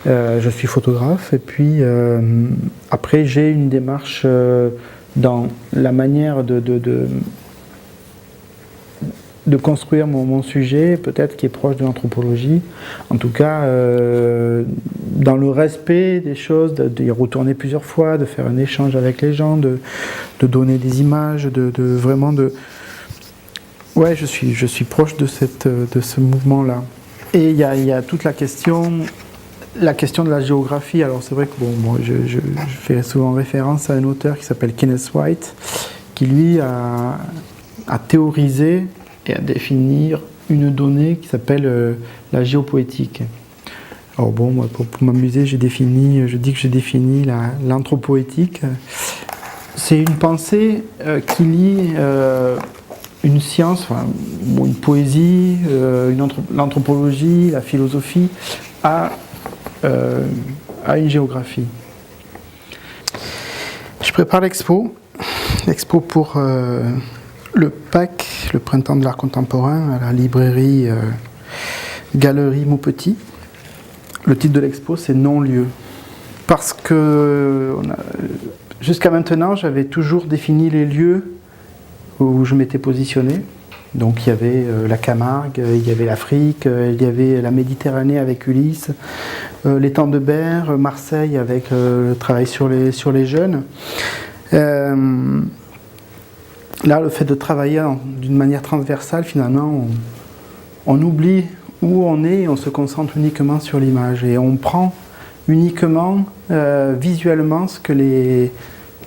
Je suis photographe et puis après j'ai une démarche dans la manière de construire mon sujet, peut-être qui est proche de l'anthropologie. En tout cas, dans le respect des choses, d'y retourner plusieurs fois, de faire un échange avec les gens, de donner des images, vraiment de... Ouais, je suis proche de ce mouvement-là. Et il y a toute la question de la géographie. Alors c'est vrai que moi, je fais souvent référence à un auteur qui s'appelle Kenneth White, qui lui a théorisé et à définir une donnée qui s'appelle la géopoétique. Alors bon, moi, pour m'amuser, je dis que j'ai défini l'anthropoétique. C'est une pensée qui lie une science, une poésie, l'anthropologie, la philosophie à une géographie. Je prépare l'expo pour le PAC, le Printemps de l'Art Contemporain, à la librairie Galerie Maupetit. Le titre de l'expo, c'est Non-lieu. Parce que jusqu'à maintenant, j'avais toujours défini les lieux où je m'étais positionné. Donc il y avait la Camargue, il y avait l'Afrique, il y avait la Méditerranée avec Ulysse, l'étang de Berre, Marseille avec le travail sur les jeunes. Là, le fait de travailler d'une manière transversale, finalement, on oublie où on est et on se concentre uniquement sur l'image. Et on prend uniquement visuellement ce que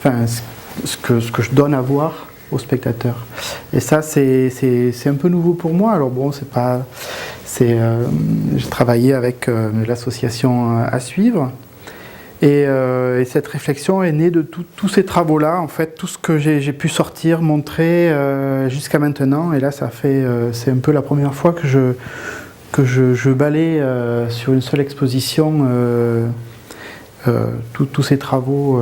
je donne à voir aux spectateurs. Et ça, c'est un peu nouveau pour moi. Alors bon, j'ai travaillé avec l'association À Suivre. Et cette réflexion est née de tous ces travaux-là, en fait, tout ce que j'ai pu sortir, montrer jusqu'à maintenant. Et là, c'est un peu la première fois que je balaye sur une seule exposition tous ces travaux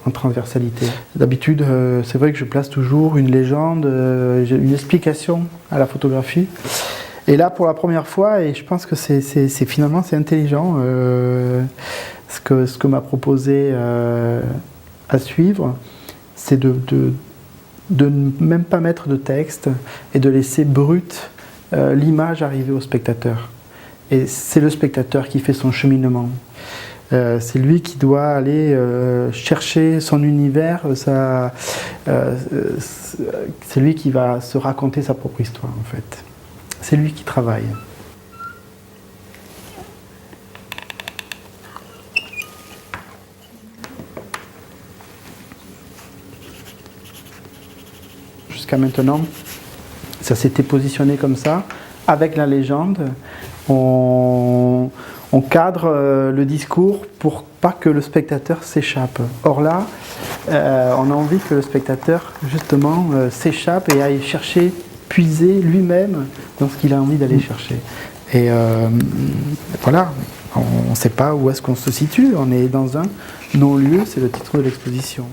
en transversalité. D'habitude, c'est vrai que je place toujours une légende, une explication à la photographie. Et là, pour la première fois, et je pense que finalement c'est intelligent, ce que m'a proposé À Suivre, c'est de ne même pas mettre de texte et de laisser brute l'image arriver au spectateur. Et c'est le spectateur qui fait son cheminement. C'est lui qui doit aller chercher son univers, c'est lui qui va se raconter sa propre histoire en fait. C'est lui qui travaille. Jusqu'à maintenant, ça s'était positionné comme ça, avec la légende. On cadre le discours pour pas que le spectateur s'échappe. Or là, on a envie que le spectateur justement s'échappe et aille chercher, puiser lui-même dans ce qu'il a envie d'aller chercher. Et voilà, on ne sait pas où est-ce qu'on se situe, on est dans un non-lieu, c'est le titre de l'exposition.